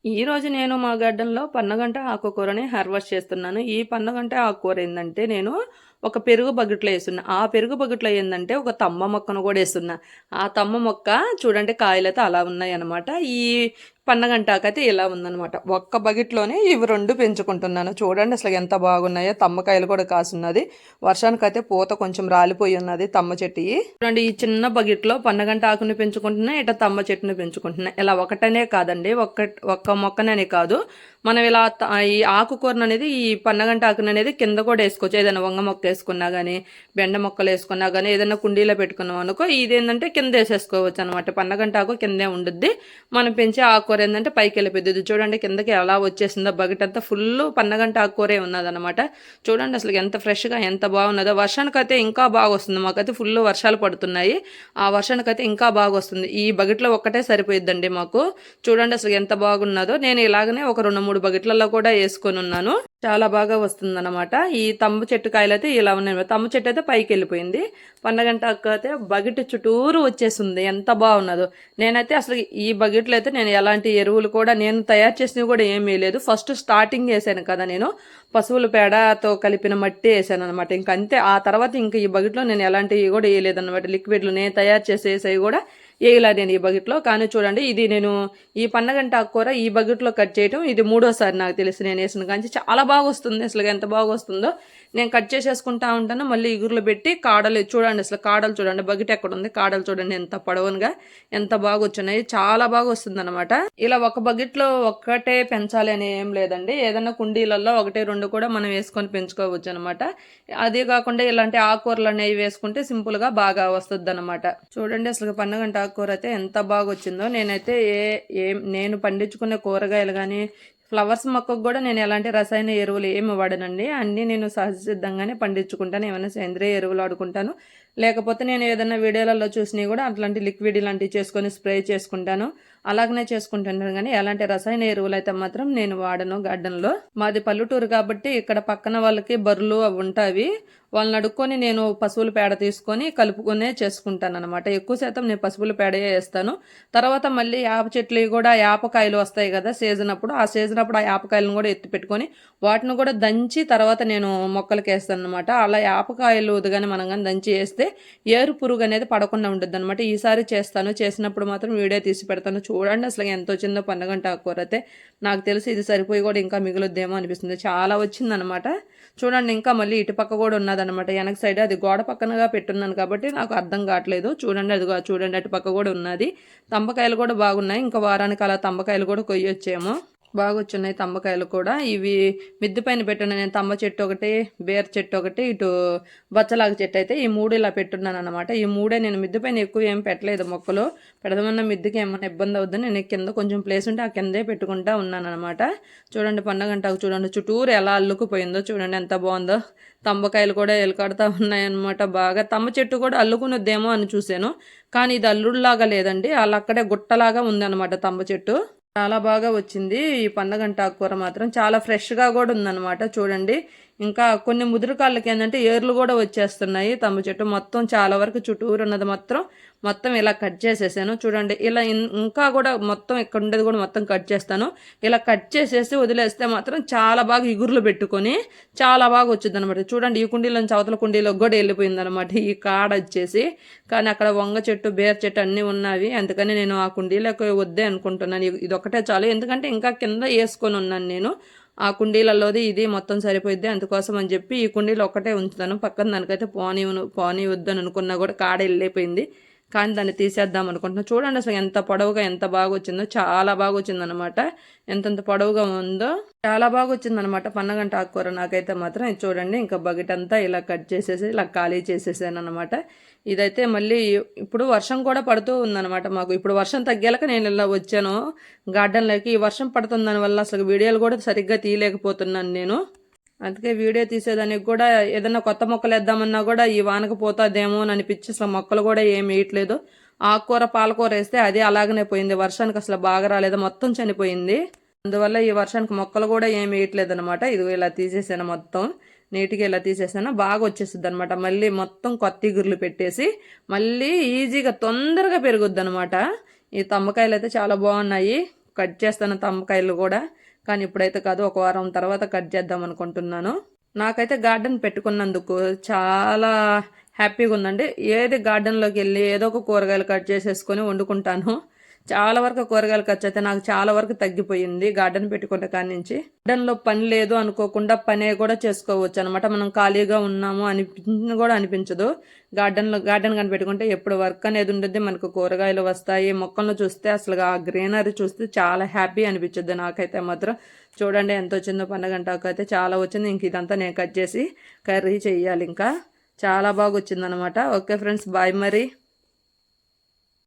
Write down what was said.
ఈరోజు నేను మా గార్డెన్‌లో పన్నగంట ఆకుకూరని హార్వెస్ట్ చేస్తున్నాను. ఈ పన్నగంట ఆకుకూర ఏందంటే నేను ఒక పెరుగు బకెట్‌లో ఏస్తున్నా. ఆ పెరుగు బకెట్‌లో ఏందంటే ఒక తమ్మ మొక్కను కూడా ఏస్తున్నా. ఆ తమ్మ మొక్క చూడండి కాయలైతే అలా ఉన్నాయన్నమాట. ఈ పన్నగంటాకైతే ఇలా ఉందన్నమాట. ఒక్క బకెట్‌లోనే ఇవి 2 పెంచుకుంటున్నాను. చూడండి అసలు ఎంత బాగున్నాయో. తమ్మకాయలు కూడా కాసున్నది. వర్షానికైతే పూత కొంచెం రాలిపోయి ఉన్నది తమ్మ చెట్టుయి. చూడండి ఈ చిన్న బకెట్‌లో పన్నగంట ఆకుని పెంచుకుంటున్నా, ఇట తమ్మ చెట్టుని పెంచుకుంటున్నా. ఇలా ఒకటనే కాదండి. ఒక్క మొక్కననే కాదు. మనం ఇలా ఈ ఆకుకూరను అనేది ఈ పన్నగంట ఆకును అనేది కింద కూడా వేసుకోవచ్చు. ఏదైనా వంగ మొక్క వేసుకున్నా కానీ, బెండ మొక్కలు వేసుకున్నా కానీ, ఏదైనా కుండీలో పెట్టుకున్నాం అనుకో ఇదేంటంటే కింద వేసేసుకోవచ్చు అనమాట. పన్నగంట ఆకు కిందే ఉండుద్ది. మనం పెంచే ఆకుకూర ఏంటంటే పైకి వెళ్ళిపోద్ది. చూడండి కిందకి ఎలా వచ్చేసిందో బకెట్ అంతా ఫుల్ పన్నగంట ఆకుకూరే ఉన్నదనమాట. చూడండి అసలు ఎంత ఫ్రెష్గా ఎంత బాగున్నదో. వర్షానికైతే ఇంకా బాగా వస్తుంది. మాకైతే ఫుల్ వర్షాలు పడుతున్నాయి. ఆ వర్షానికైతే ఇంకా బాగా వస్తుంది. ఈ బకెట్లో ఒక్కటే సరిపోయిద్దండి మాకు. చూడండి అసలు ఎంత బాగున్నదో. నేను ఇలాగనే ఒక 2-3 బకెట్లలో కూడా వేసుకొని ఉన్నాను. చాలా బాగా వస్తుందన్నమాట. ఈ తంబు చెట్టు కాయలు అయితే ఇలా ఉన్నాయి. తమ్ము చెట్టు అయితే పైకి వెళ్ళిపోయింది. పన్నగంట అక్క అయితే బకెట్ చుట్టూరు వచ్చేసింది. ఎంత బాగున్నదో. నేనైతే అసలు ఈ బకెట్లో అయితే నేను ఎలాంటి ఎరువులు కూడా నేను తయారు చేసినవి కూడా ఏమీ లేదు. ఫస్ట్ స్టార్టింగ్ వేసాను కదా నేను పశువుల పేడతో కలిపిన మట్టి వేసాను అనమాట. ఇంక అంతే. ఆ తర్వాత ఇంక ఈ బకెట్లో నేను ఎలాంటివి కూడా వేయలేదన్నమాట. లిక్విడ్లు నేను తయారు చేసేవి కూడా వేయలా నేను ఈ బకెట్లో. కానీ చూడండి ఇది నేను ఈ పన్నగంట ఆకుకూర ఈ బకెట్లో కట్ చేయటం ఇది 3వసారి నాకు తెలిసి నేను వేసిన కానీ చాలా బాగా వస్తుంది. అసలు ఎంత బాగా వస్తుందో. నేను కట్ చేసేసుకుంటా ఉంటాను. మళ్ళీ ఇగురులు పెట్టి కాడలు చూడండి. అసలు కాడలు చూడండి. బకెట్ ఎక్కడ ఉంది, కాడలు చూడండి ఎంత పొడవునుగా ఎంత బాగా వచ్చినాయి. చాలా బాగా వస్తుంది అనమాట. ఇలా ఒక బకెట్లో ఒక్కటే పెంచాలి అని ఏం లేదండి. ఏదైనా కుండీలలో 1-2 కూడా మనం వేసుకొని పెంచుకోవచ్చు అనమాట. అదే కాకుండా ఇలాంటి ఆకుకూరలు అనేవి వేసుకుంటే సింపుల్ గా బాగా వస్తుంది అనమాట. చూడండి అసలు పన్నగంట ఆకుకూర అయితే ఎంత బాగా వచ్చిందో. నేనైతే నేను పండించుకునే కూరగాయలు కానీ ఫ్లవర్స్ మొక్కకు కూడా నేను ఎలాంటి రసాయన ఎరువులు ఏమి వాడనండి. అన్నీ నేను సహజ సిద్ధంగానే పండించుకుంటాను. ఏమైనా సేంద్రియ ఎరువులు వాడుకుంటాను. లేకపోతే నేను ఏదైనా వీడియోలలో చూసినవి కూడా అట్లాంటి లిక్విడ్ ఇలాంటివి చేసుకొని స్ప్రే చేసుకుంటాను. అలాగనే చేసుకుంటాను కానీ ఎలాంటి రసాయన ఎరువులు అయితే మాత్రం నేను వాడను గార్డెన్లో. మాది పల్లెటూరు కాబట్టి ఇక్కడ పక్కన వాళ్ళకి బర్రెలు అవి ఉంటాయి. వాళ్ళని అడుక్కొని నేను పశువుల పేడ తీసుకొని కలుపుకొనే చేసుకుంటాను అనమాట. ఎక్కువ శాతం నేను పశువుల పేడే వేస్తాను. తర్వాత మళ్ళీ యాప చెట్లు కూడా యాపకాయలు వస్తాయి కదా సీజన్ అప్పుడు. ఆ సీజన్ అప్పుడు ఆ యాపకాయలను కూడా ఎత్తి పెట్టుకొని వాటిని కూడా దంచి తర్వాత నేను మొక్కలకి వేస్తాను అనమాట. అలా యాపకాయలు కానీ మనం కానీ దంచి వేస్తే ఏరు పురుగు అనేది పడకుండా ఉంటుంది అనమాట. ఈసారి చేస్తాను. చేసినప్పుడు మాత్రం వీడియో తీసి పెడతాను. చూడండి అసలు ఎంత వచ్చిందో పన్నగంట ఆకుకూర అయితే. నాకు తెలిసి ఇది సరిపోయి కూడా ఇంకా మిగులుద్దేమో అనిపిస్తుంది. చాలా వచ్చిందనమాట. చూడండి ఇంకా మళ్ళీ ఇటుపక్క కూడా ఉన్నదనమాట. వెనక సైడ్ అది గోడ పక్కనగా పెట్టున్నాను కాబట్టి నాకు అర్థం కావట్లేదు. చూడండి అదిగో చూడండి అటుపక్క కూడా ఉన్నది. తంబకాయలు కూడా బాగున్నాయి. ఇంకా వారానికి అలా తంబకాయలు కూడా కొయ్యొచ్చేమో. బాగా వచ్చున్నాయి తంబకాయలు కూడా. ఇవి మిద్దె పైన పెట్టాను నేను. తమ్మ చెట్టు ఒకటి, బేర చెట్టు ఒకటి, ఇటు బచ్చలాగా చెట్టు అయితే ఈ 3 ఇలా పెట్టున్నాను అనమాట. ఈ 3 నేను మిద్దె పైన ఎక్కువ ఏం పెట్టలేదు మొక్కలు. పెడదామన్న మిద్దెకి ఏమైనా ఇబ్బంది అవుద్దని నేను కింద కొంచెం ప్లేస్ ఉంటే ఆ కిందే పెట్టుకుంటా ఉన్నాను అనమాట. చూడండి పన్నగంటకు చూడండి చుట్టూరు ఎలా అల్లుకుపోయిందో. చూడండి ఎంత బాగుందో. తంబకాయలు కూడా ఎలుకడుతూ ఉన్నాయన్నమాట బాగా. తమ్మ చెట్టు కూడా అల్లుకున్నదేమో అని చూశాను. కానీ ఇది అల్లుడులాగా లేదండి. అలా అక్కడే గుట్టలాగా ఉందన్నమాట తమ్మ చెట్టు. చాలా బాగా వచ్చింది. ఈ పన్నగంట ఆకుకూర మాత్రం చాలా ఫ్రెష్గా కూడా ఉందన్నమాట. చూడండి ఇంకా కొన్ని ముదురు కాళ్ళకి ఏంటంటే ఏర్లు కూడా వచ్చేస్తున్నాయి. తమ చెట్టు మొత్తం చాలా వరకు చుట్టూరు ఉన్నది మొత్తం ఇలా కట్ చేసేసాను. చూడండి ఇలా ఇంకా కూడా మొత్తం ఇక్కడ ఉండేది కూడా మొత్తం కట్ చేస్తాను. ఇలా కట్ చేసేసి వదిలేస్తే మాత్రం చాలా బాగా ఇగురులు పెట్టుకొని చాలా బాగా వచ్చింది అనమాట. చూడండి ఈ కుండీలోంచి అవతల కుండీలోకి కూడా వెళ్ళిపోయింది అనమాట ఈ కాడ వచ్చేసి. కానీ అక్కడ వంగ చెట్టు, బేర చెట్టు అన్నీ ఉన్నవి. అందుకని నేను ఆ కుండీలోకి వద్దే అనుకుంటున్నాను. ఇది ఒకటే చాలు. ఎందుకంటే ఇంకా కింద వేసుకొని ఉన్నాను నేను. ఆ కుండీలలోది ఇది మొత్తం సరిపోయిద్ది. అందుకోసం అని చెప్పి ఈ కుండీలో ఒక్కటే ఉంచుతాను. పక్కన దానికైతే పోనీ వద్దని అనుకున్నా కూడా కాడ వెళ్ళిపోయింది. కానీ దాన్ని తీసేద్దాం అనుకుంటున్నాను. చూడండి అసలు ఎంత పొడవుగా ఎంత బాగా వచ్చిందో. చాలా బాగా వచ్చిందనమాట. ఎంతెంత పొడవుగా ఉందో చాలా బాగా వచ్చిందనమాట పన్నగంట ఆకుకూర. నాకైతే మాత్రం ఇది చూడండి ఇంకా బకెట్ అంతా ఇలా కట్ చేసేసి ఇలా ఖాళీ చేసేసాను అనమాట. ఇదైతే మళ్ళీ ఇప్పుడు వర్షం కూడా పడుతూ ఉందన్నమాట మాకు. ఇప్పుడు వర్షం తగ్గాక నేను ఇలా వచ్చాను గార్డెన్లోకి. ఈ వర్షం పడుతుందని వల్ల అసలు వీడియోలు కూడా సరిగ్గా తీయలేకపోతున్నాను నేను. అందుకే వీడియో తీసేదానికి కూడా ఏదైనా కొత్త మొక్కలు వేద్దామన్నా కూడా ఈ వానకు పోతుందేమో అని అనిపించి అసలు మొక్కలు కూడా ఏం వేయట్లేదు. ఆకుకూర పాలకూర వేస్తే అది అలాగనే పోయింది. వర్షానికి అసలు బాగా రాలేదు, మొత్తం చనిపోయింది. అందువల్ల ఈ వర్షానికి మొక్కలు కూడా ఏం వేయట్లేదు అనమాట. ఇది ఇలా తీసేసాను మొత్తం నీట్గా ఇలా తీసేసాను. బాగా వచ్చేస్తుంది అనమాట. మళ్ళీ మొత్తం కొత్త ఇగుర్లు పెట్టేసి మళ్ళీ ఈజీగా తొందరగా పెరుగుద్ది అనమాట. ఈ తమ్మకాయలు అయితే చాలా బాగున్నాయి. కట్ చేస్తాను తమ్మకాయలు కూడా, కానీ ఇప్పుడైతే కాదు, ఒక వారం తర్వాత కట్ చేద్దాం అనుకుంటున్నాను. నాకైతే గార్డెన్ పెట్టుకున్నందుకు చాలా హ్యాపీగా ఉందండి. ఏది గార్డెన్లోకి వెళ్ళి ఏదో ఒక కూరగాయలు కట్ చేసేసుకొని వండుకుంటాను. చాలా వరకు కూరగాయలు ఖర్చు అయితే నాకు చాలా వరకు తగ్గిపోయింది గార్డెన్ పెట్టుకున్న కాడి నుంచి. గార్డెన్లో పని లేదు అనుకోకుండా పనే కూడా చేసుకోవచ్చు అనమాట. మనం ఖాళీగా ఉన్నాము కూడా అనిపించదు. గార్డెన్ కానీ పెట్టుకుంటే ఎప్పుడు వర్క్ అనేది ఉంటుంది, మనకు కూరగాయలు వస్తాయి. మొక్కలను చూస్తే అసలు ఆ గ్రీనరీ చూస్తే చాలా హ్యాపీ అనిపించద్దు నాకైతే మాత్రం. చూడండి ఎంత వచ్చిందో, పండగంటాకు అయితే చాలా వచ్చింది. ఇంక ఇదంతా నేను కట్ చేసి కర్రీ చెయ్యాలి. ఇంకా చాలా బాగా వచ్చిందనమాట. ఓకే ఫ్రెండ్స్, బాయ్ మరి.